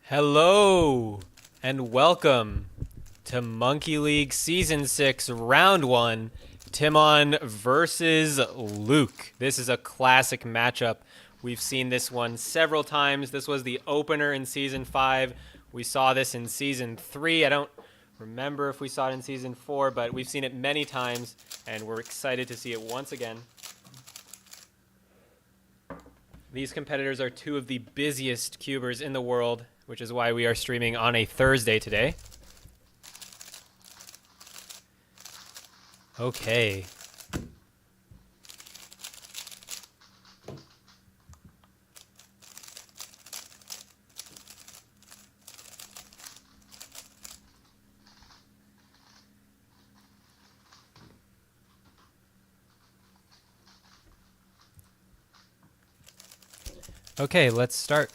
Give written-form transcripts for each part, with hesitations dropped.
Hello and welcome to Monkey League Season 6 Round 1, Tymon versus Luke. This is a classic matchup. We've seen this one several times. This was the opener in Season 5. We saw this in Season 3. I don't remember if we saw it in Season 4, but we've seen it many times, and we're excited to see it once again. These competitors are two of the busiest cubers in the world, which is why we are streaming on a Thursday today. Okay. Okay, let's start.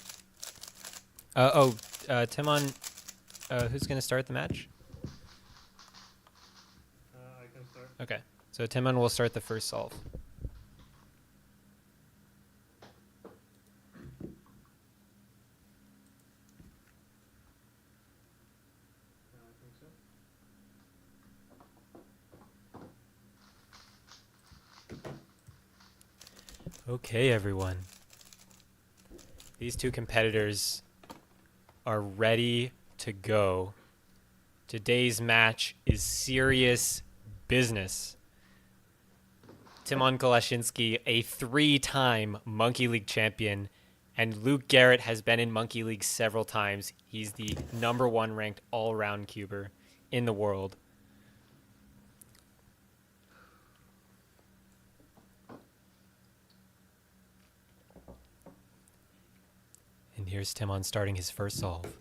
Tymon, who's going to start the match? I can start. Okay, so Tymon will start the first solve. I think so. Okay, everyone. These two competitors are ready to go. Today's match is serious business. Tymon Kolasiński, a 3-time Monkey League champion, and Luke Garrett has been in Monkey League several times. He's the #1 ranked all-round cuber in the world. And here's Tymon starting his first solve.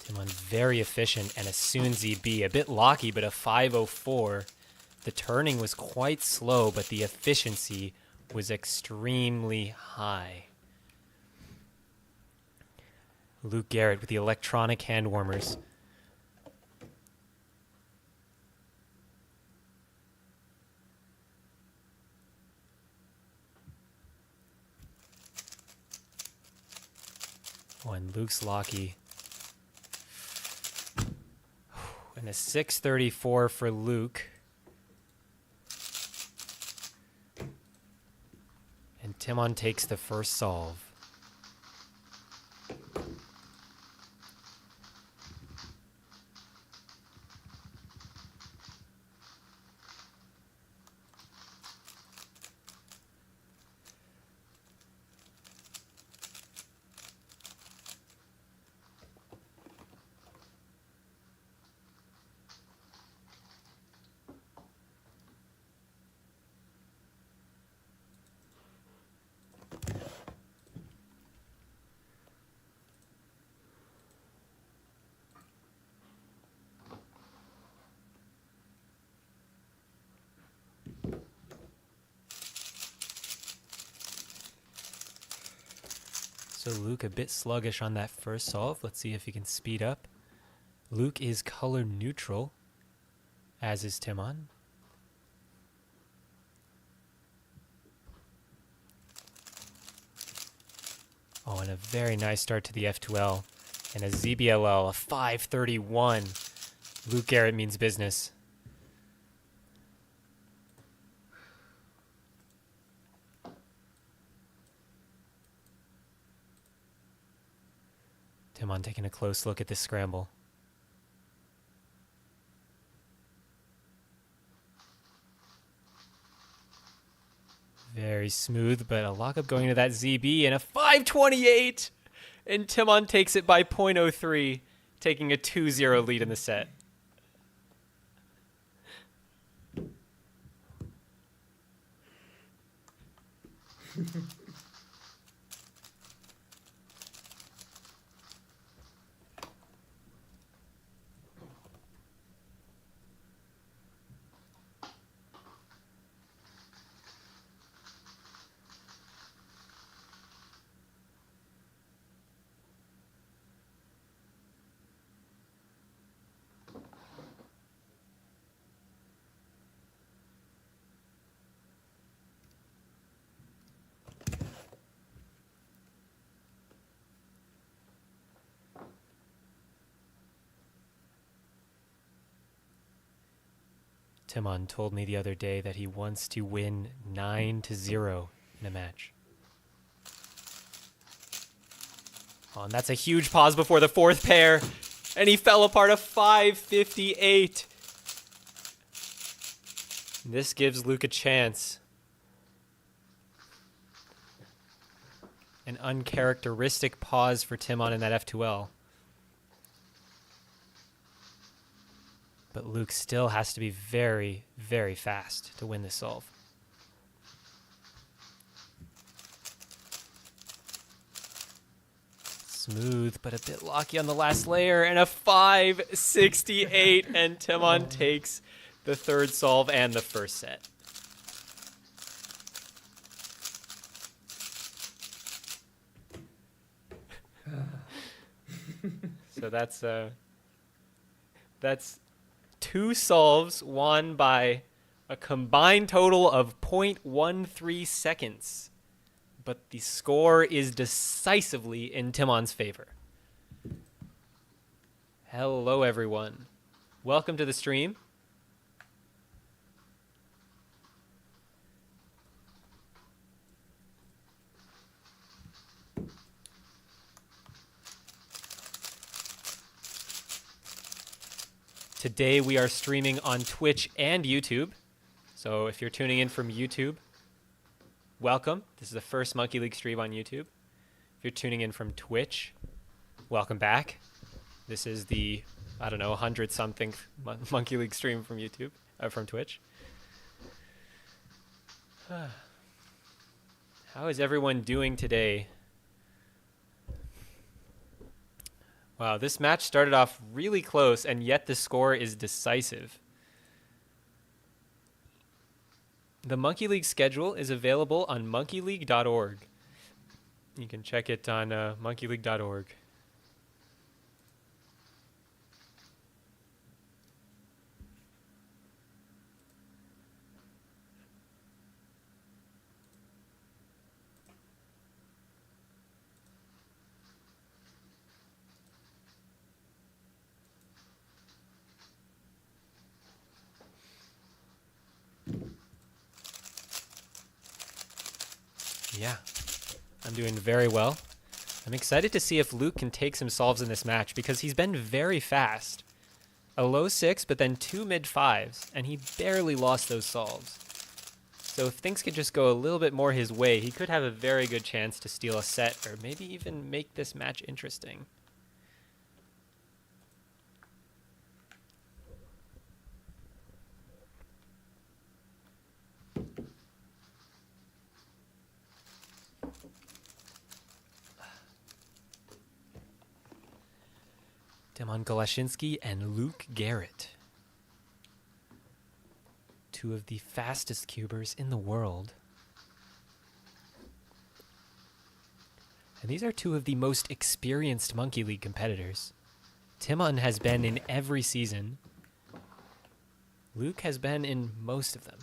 Tymon very efficient and a soon ZB. A bit locky, but a 504. The turning was quite slow, but the efficiency was extremely high. Luke Garrett with the electronic hand warmers. Oh, and Luke's locky. And a 634 for Luke. And Tymon takes the first solve. So Luke a bit sluggish on that first solve. Let's see if he can speed up. Luke is color neutral, as is Tymon. Oh, and a very nice start to the F2L. And a ZBLL, a 531. Luke Garrett means business. Tymon taking a close look at this scramble. Very smooth, but a lockup going to that ZB and a 528! And Tymon takes it by 0.03, taking a 2-0 lead in the set. Tymon told me the other day that he wants to win 9-0 in a match. Oh, and that's a huge pause before the fourth pair. And he fell apart a 558. This gives Luke a chance. An uncharacteristic pause for Tymon in that F2L. But Luke still has to be very, very fast to win this solve. Smooth, but a bit locky on the last layer, and a 568, and Tymon takes the third solve and the first set. So that's 2 solves won by a combined total of 0.13 seconds. But the score is decisively in Tymon's favor. Hello, everyone. Welcome to the stream. Today we are streaming on Twitch and YouTube. So if you're tuning in from YouTube, welcome. This is the first Monkey League stream on YouTube. If you're tuning in from Twitch, welcome back. This is the, 100-something Monkey League stream from YouTube, from Twitch. How is everyone doing today? Wow, this match started off really close, and yet the score is decisive. The Monkey League schedule is available on monkeyleague.org. You can check it on monkeyleague.org. Yeah, I'm doing very well. I'm excited to see if Luke can take some solves in this match because he's been very fast. A low 6, but then 2 mid-5s, and he barely lost those solves. So if things could just go a little bit more his way, he could have a very good chance to steal a set or maybe even make this match interesting. Tymon Kolasiński and Luke Garrett. 2 of the fastest cubers in the world. And these are 2 of the most experienced Monkey League competitors. Tymon has been in every season. Luke has been in most of them.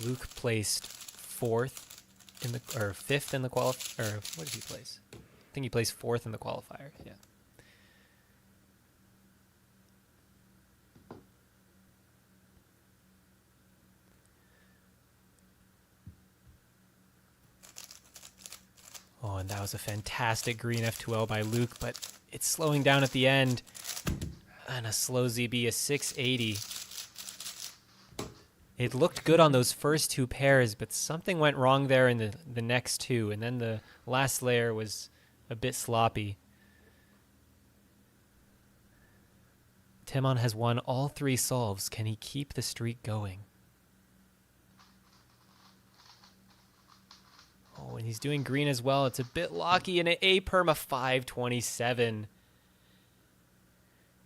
Luke placed 4th in the, or 5th in the or what did he place? I think he placed 4th in the qualifier. Yeah. Oh, and that was a fantastic green F2L by Luke, but it's slowing down at the end. And a slow ZB, a 680. It looked good on those first 2 pairs, but something went wrong there in the next 2, and then the last layer was a bit sloppy. Tymon has won all 3 solves. Can he keep the streak going? Oh, and he's doing green as well. It's a bit locky, and an A-perma 527.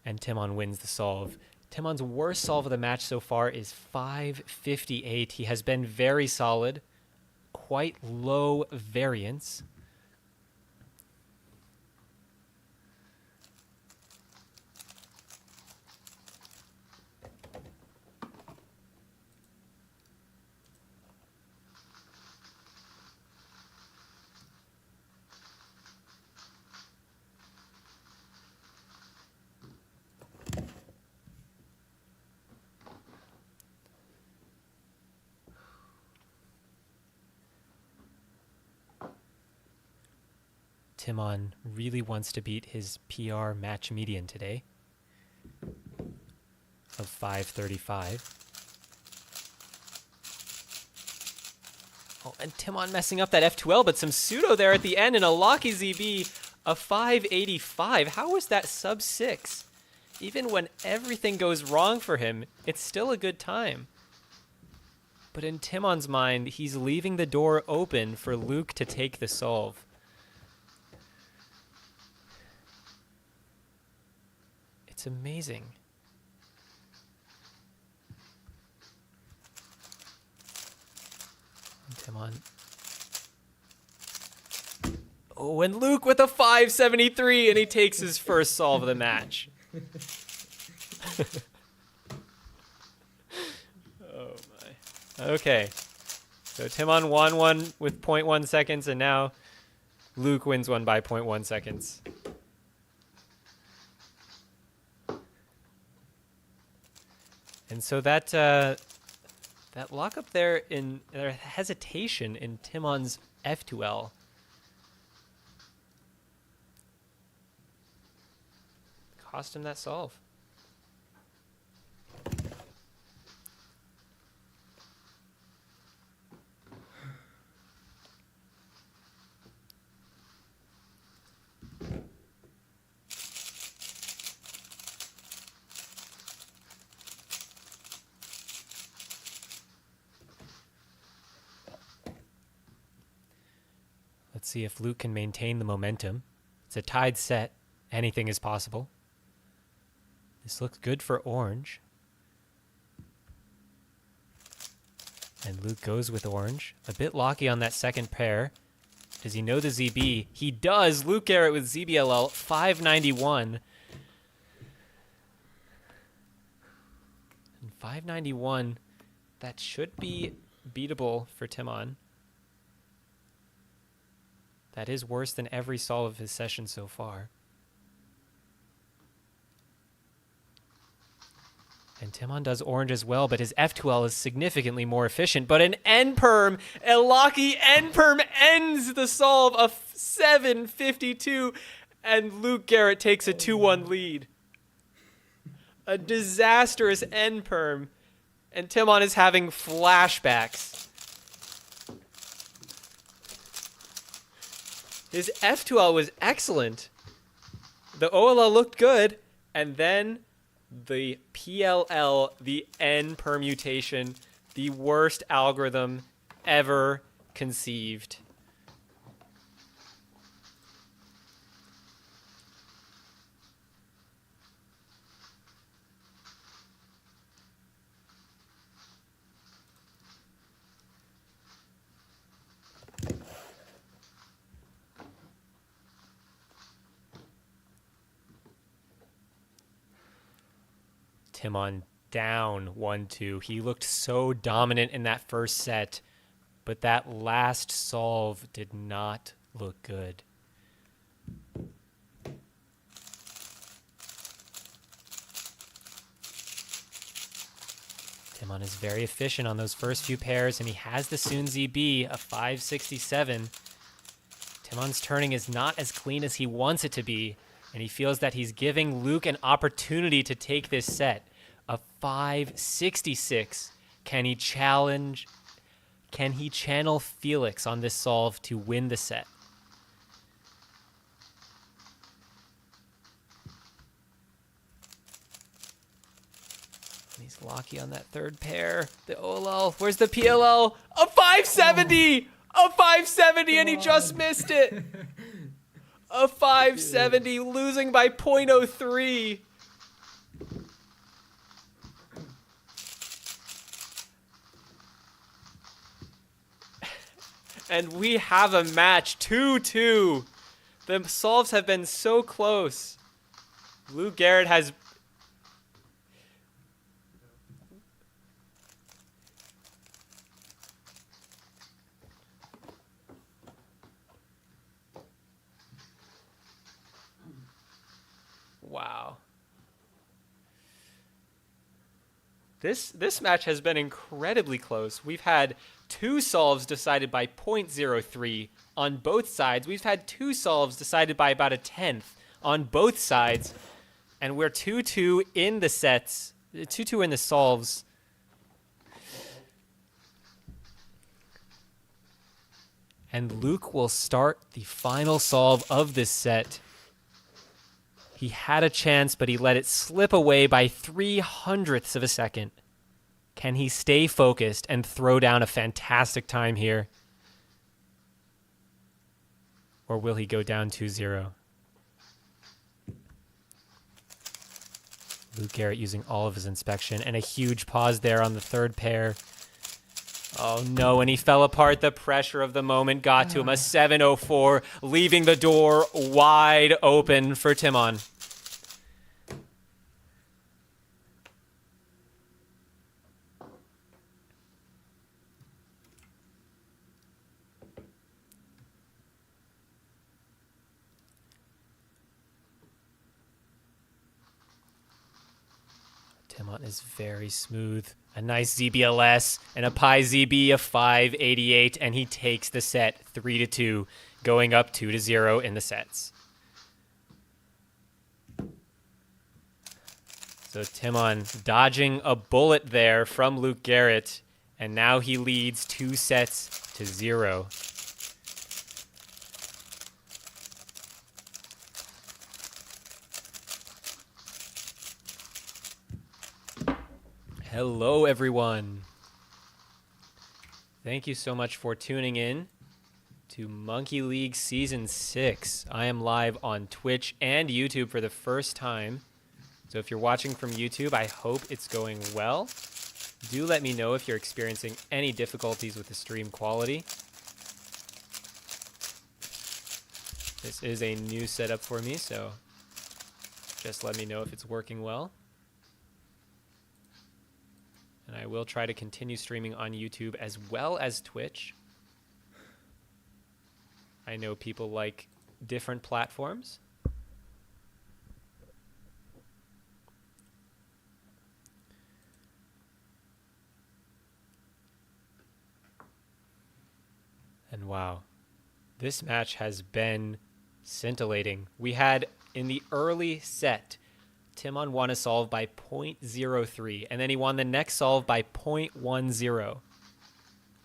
And Tymon wins the solve. Tymon's worst solve of the match so far is 558. He has been very solid, quite low variance. Tymon really wants to beat his PR match median today of 535. Oh, and Tymon messing up that F2L, but some pseudo there at the end, and a Locky ZB of 585. How is that sub 6? Even when everything goes wrong for him, it's still a good time. But in Tymon's mind, he's leaving the door open for Luke to take the solve. It's amazing. Tymon. Oh, and Luke with a 573, and he takes his first solve of the match. Oh my. Okay. So Tymon won one with 0.1 seconds, and now Luke wins one by 0.1 seconds. And so that lockup there in their hesitation in Tymon's F2L cost him that solve. Let's see if Luke can maintain the momentum. It's a tied set. Anything is possible. This looks good for orange. And Luke goes with orange. A bit locky on that second pair. Does he know the ZB? He does. Luke Garrett with ZBLL 591. And 591, that should be beatable for Tymon. That is worse than every solve of his session so far. And Tymon does orange as well, but his F2L is significantly more efficient. But an N-perm, a Locky N-perm ends the solve of 752, and Luke Garrett takes a 2-1 lead. A disastrous N-perm, and Tymon is having flashbacks. His F2L was excellent. The OLL looked good, and then the PLL, the N permutation, the worst algorithm ever conceived. Tymon down 1-2. He looked so dominant in that first set, but that last solve did not look good. Tymon is very efficient on those first few pairs, and he has the Soon ZB, a 567. Tymon's turning is not as clean as he wants it to be, and he feels that he's giving Luke an opportunity to take this set. A 566. Can he channel Felix on this solve to win the set? And he's Locky on that third pair. The OLL. Where's the PLL? A 570! A 570, and he just missed it! A 570, losing by 0.03. And we have a match, 2-2. The solves have been so close. Luke Garrett has... Wow. This match has been incredibly close. We've had 2 solves decided by 0.03 on both sides. We've had 2 solves decided by about a tenth on both sides. And we're 2-2 in the sets. 2-2 in the solves. And Luke will start the final solve of this set. He had a chance, but he let it slip away by 0.03 of a second. Can he stay focused and throw down a fantastic time here? Or will he go down 2-0? Luke Garrett using all of his inspection, and a huge pause there on the third pair. Oh no, and he fell apart. The pressure of the moment got to him. A 7-0-4, leaving the door wide open for Tymon. Tymon is very smooth. A nice ZBLS and a Pi ZB of 588, and he takes the set 3-2, going up 2-0 in the sets. So Tymon dodging a bullet there from Luke Garrett, and now he leads 2-0. Hello, everyone. Thank you so much for tuning in to Monkey League Season 6. I am live on Twitch and YouTube for the first time. So if you're watching from YouTube, I hope it's going well. Do let me know if you're experiencing any difficulties with the stream quality. This is a new setup for me, so just let me know if it's working well. And I will try to continue streaming on YouTube as well as Twitch. I know people like different platforms. And wow, this match has been scintillating. We had in the early set, Tymon won a solve by 0.03, and then he won the next solve by 0.10.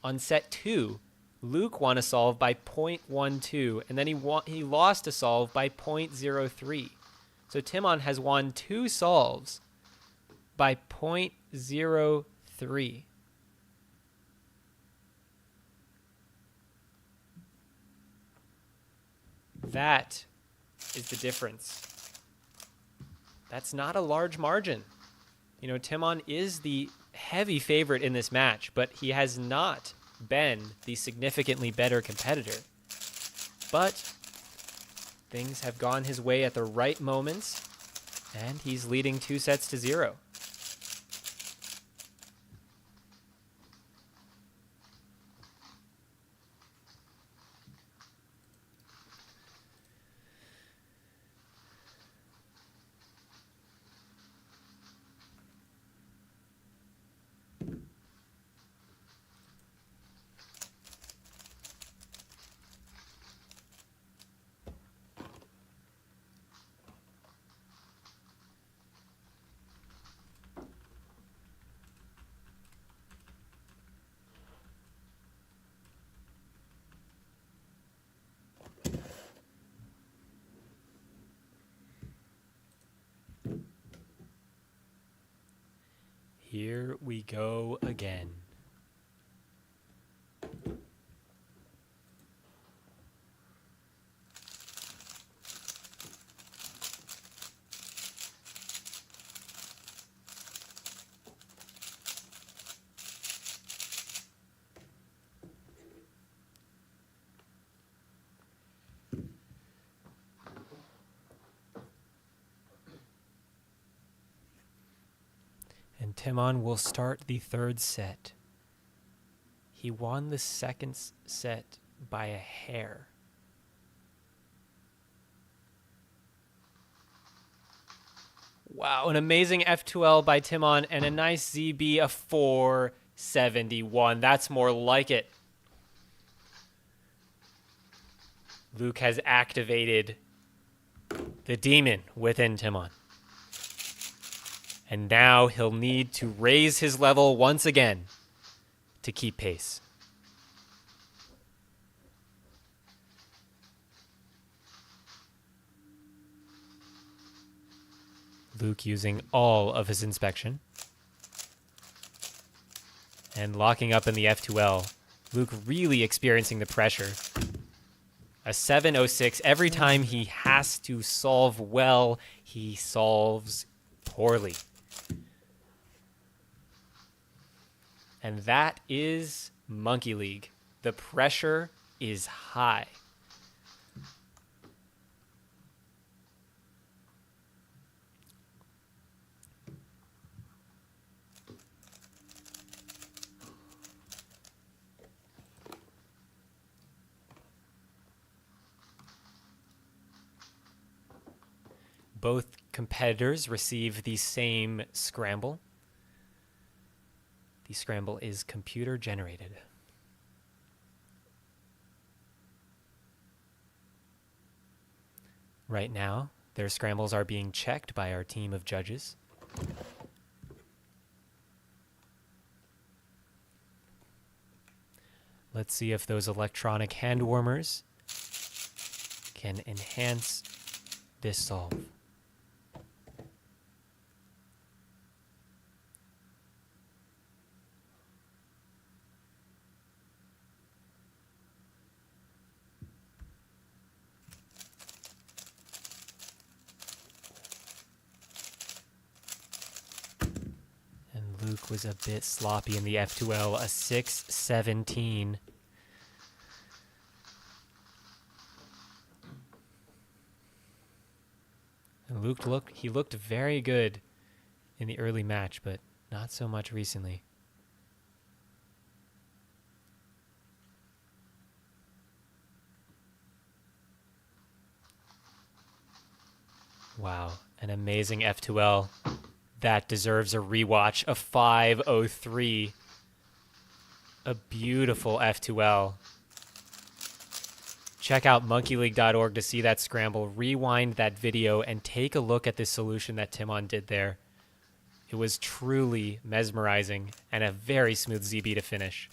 On set 2, Luke won a solve by 0.12, and then he lost a solve by 0.03. So Tymon has won 2 solves by 0.03. That is the difference. That's not a large margin. You know, Tymon is the heavy favorite in this match, but he has not been the significantly better competitor. But things have gone his way at the right moments, and he's leading 2-0. Here we go again. And Tymon will start the third set. He won the second set by a hair. Wow, an amazing F2L by Tymon and a nice ZB of 4 71. That's more like it. Luke has activated the demon within Tymon. And now he'll need to raise his level once again to keep pace. Luke using all of his inspection. And locking up in the F2L. Luke really experiencing the pressure. A 706. Every time he has to solve well, he solves poorly. And that is Monkey League. The pressure is high. Both competitors receive the same scramble. The scramble is computer generated. Right now, their scrambles are being checked by our team of judges. Let's see if those electronic hand warmers can enhance this solve. Luke was a bit sloppy in the F2L, a 617. And Luke looked very good in the early match, but not so much recently. Wow, an amazing F2L. That deserves a rewatch. A 503. A beautiful F2L. Check out monkeyleague.org to see that scramble. Rewind that video and take a look at this solution that Tymon did there. It was truly mesmerizing and a very smooth ZB to finish.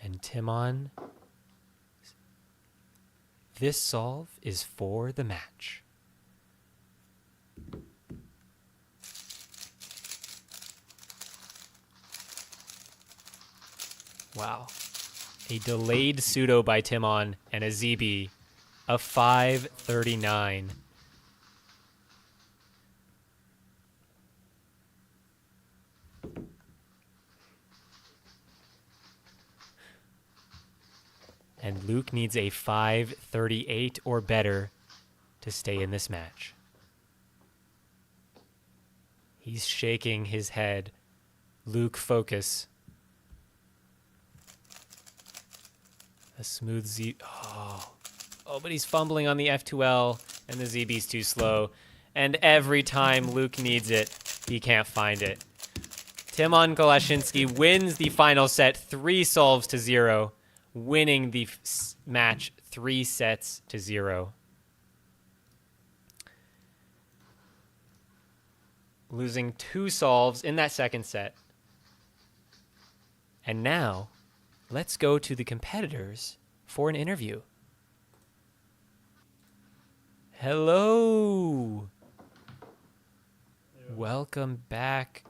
And Tymon, this solve is for the match. Wow. A delayed pseudo by Tymon and a ZB, a 539. And Luke needs a 538 or better to stay in this match. He's shaking his head. Luke, focus. A smooth Z. Oh, but he's fumbling on the F2L, and the ZB's too slow. And every time Luke needs it, he can't find it. Tymon Kolasiński wins the final set 3 solves to 0. Winning the match 3 sets to 0. Losing 2 solves in that second set. And now, let's go to the competitors for an interview. Hello. Yeah. Welcome back.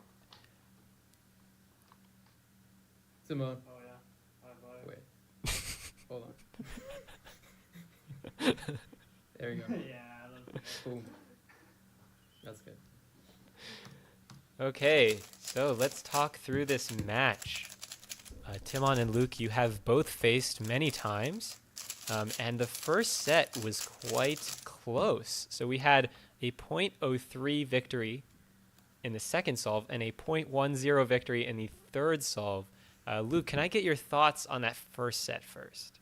Tymon. Oh yeah. Bye. Wait. Hold on. There we go. Yeah, that's Boom. That's good. Okay, So let's talk through this match. Tymon and Luke, you have both faced many times, and the first set was quite close. So we had a .03 victory in the second solve and a .10 victory in the third solve. Luke, can I get your thoughts on that first set first?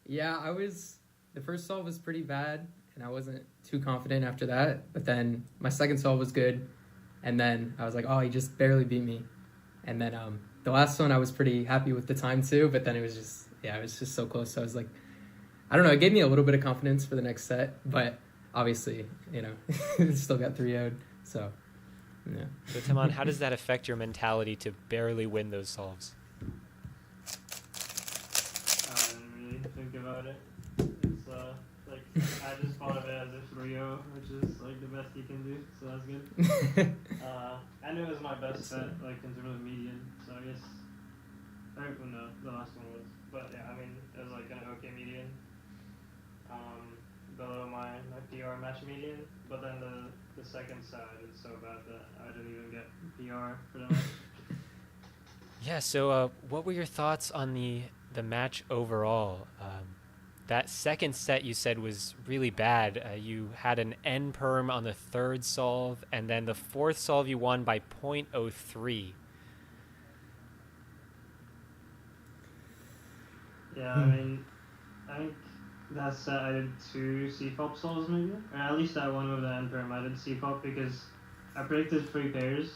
Yeah, the first solve was pretty bad, and I wasn't too confident after that. But then my second solve was good, and then I was like, oh, he just barely beat me. And then the last one, I was pretty happy with the time too, but then it was just so close. So I was like, I don't know, it gave me a little bit of confidence for the next set, but obviously, still got 3-0'd, so yeah. So Tymon, how does that affect your mentality to barely win those solves? I didn't really think about it. It's like I just thought of it as a 3-0, which is like the best you can do, so that's good. I knew it was my best set, like in terms of median, so I guess no, the last one was, but yeah, I mean it was like an okay median, below my PR match median, but then the second set I did so bad that I didn't even get PR for the match. Yeah, so what were your thoughts on the match overall? That second set you said was really bad. You had an N perm on the third solve, and then the fourth solve you won by .03. Yeah, I mean, I think that set I did 2 C-FOP solves maybe, or at least that one with the N perm I did C-FOP because I predicted 3 pairs,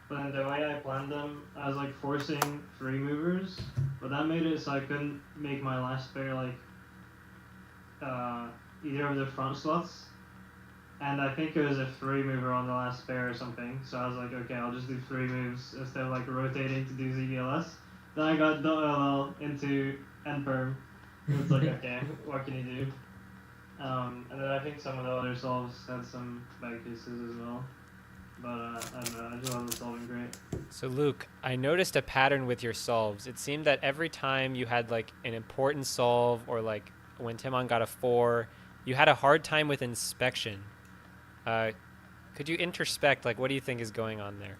but then the way I planned them, I was like forcing 3 movers, but that made it so I couldn't make my last pair like either of the front slots, and I think it was a 3 mover on the last pair or something, so I was like, okay, I'll just do 3 moves instead of like rotating to do ZBLS. Then I got .LL into N perm. It's like, okay, what can you do? And then I think some of the other solves had some bad cases as well. But I don't know, I just wasn't solving great. So Luke, I noticed a pattern with your solves. It seemed that every time you had like an important solve, or like when Tymon got a 4, you had a hard time with inspection. Could you introspect, like what do you think is going on there?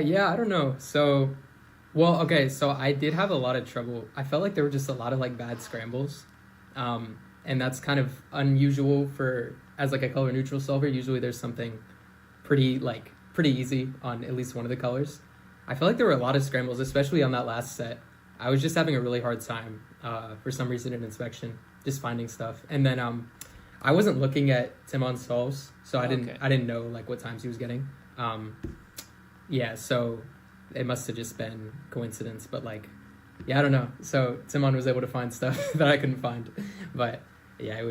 Yeah, I don't know. So I did have a lot of trouble. I felt like there were just a lot of like bad scrambles. And that's kind of unusual as like a color neutral solver. Usually there's something pretty easy on at least one of the colors. I felt like there were a lot of scrambles, especially on that last set. I was just having a really hard time for some reason in inspection, just finding stuff. And then I wasn't looking at Tymon's solves, so I didn't know like what times he was getting. Yeah, so it must have just been coincidence, but like, yeah, I don't know. So Tymon was able to find stuff that I couldn't find, but yeah,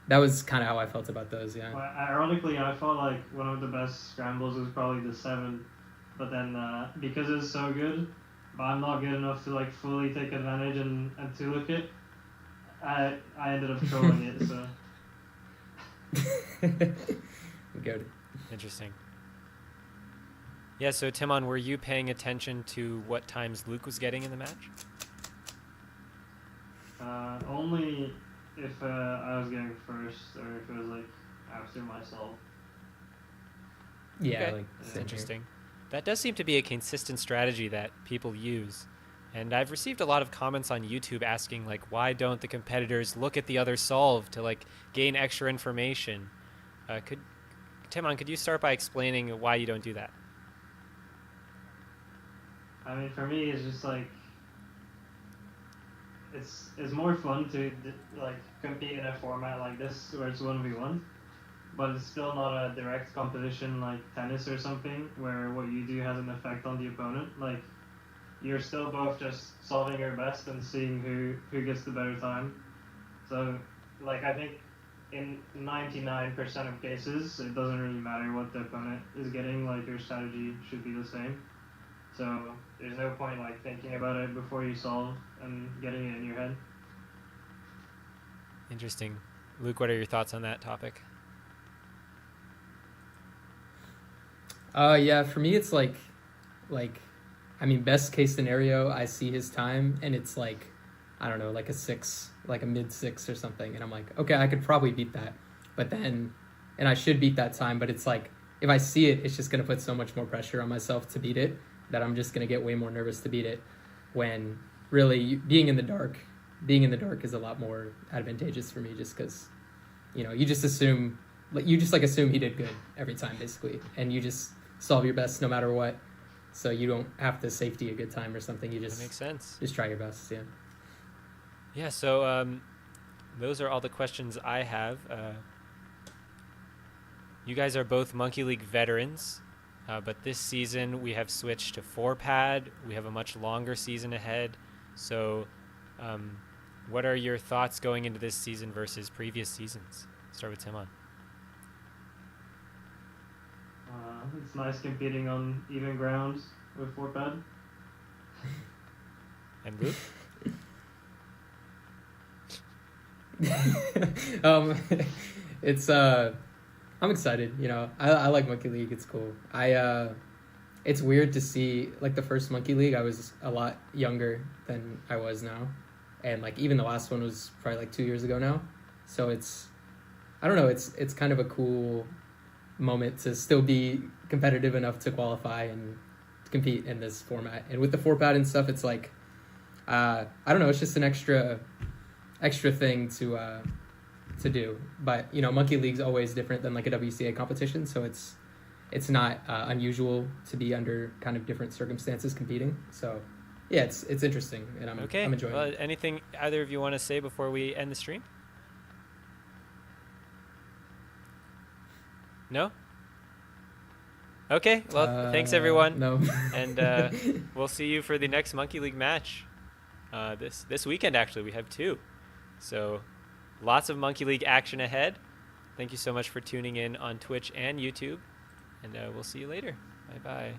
that was kind of how I felt about those. Yeah. Well, ironically, I felt like one of the best scrambles was probably the 7, but then because it's so good, but I'm not good enough to like fully take advantage and to look it, I ended up trolling it. So. Good. Interesting. Yeah, so Tymon, were you paying attention to what times Luke was getting in the match? Only if I was getting first, or if it was like after myself. Yeah, Okay. like That's same interesting. That does seem to be a consistent strategy that people use. And I've received a lot of comments on YouTube asking, like, why don't the competitors look at the other solve to, like, gain extra information? Tymon, could you start by explaining why you don't do that? I mean, for me, it's just like it's more fun to like compete in a format like this where it's 1v1, but it's still not a direct competition like tennis or something where what you do has an effect on the opponent. Like you're still both just solving your best and seeing who gets the better time. So like I think in 99% of cases it doesn't really matter what the opponent is getting. Like your strategy should be the same. So there's no point like thinking about it before you solve and getting it in your head. Interesting. Luke, what are your thoughts on that topic? Yeah, for me it's like I mean, best case scenario, I see his time and it's like I don't know, like a 6, like a mid 6 or something, and I'm like, okay, I could probably beat that, but then, and I should beat that time, but it's like, if I see it, it's just gonna put so much more pressure on myself to beat it that I'm just gonna get way more nervous to beat it. When really being in the dark is a lot more advantageous for me, just because, you know, you just assume he did good every time basically, and you just solve your best no matter what. So you don't have to safety a good time or something. You just That makes sense. Just try your best. Yeah. Yeah. So those are all the questions I have. You guys are both Monkey League veterans, but this season we have switched to 4-pad. We have a much longer season ahead. So, what are your thoughts going into this season versus previous seasons? Start with Tymon. It's nice competing on even grounds with 4-pad. And Blue? It's I'm excited. You know, I like Monkey League. It's cool. It's weird to see, like, the first Monkey League, I was a lot younger than I was now, and like even the last one was probably like 2 years ago now. So I don't know. It's kind of a cool moment to still be competitive enough to qualify and compete in this format. And with the 4-pad and stuff, it's like I don't know, it's just an extra thing to do. But you know, Monkey League's always different than like a WCA competition, so it's not unusual to be under kind of different circumstances competing. So yeah, it's interesting, and I'm enjoying it. Anything either of you want to say before we end the stream? No? Okay, well, thanks everyone. No. And we'll see you for the next Monkey League match. This weekend, actually, we have 2. So lots of Monkey League action ahead. Thank you so much for tuning in on Twitch and YouTube. And we'll see you later. Bye-bye.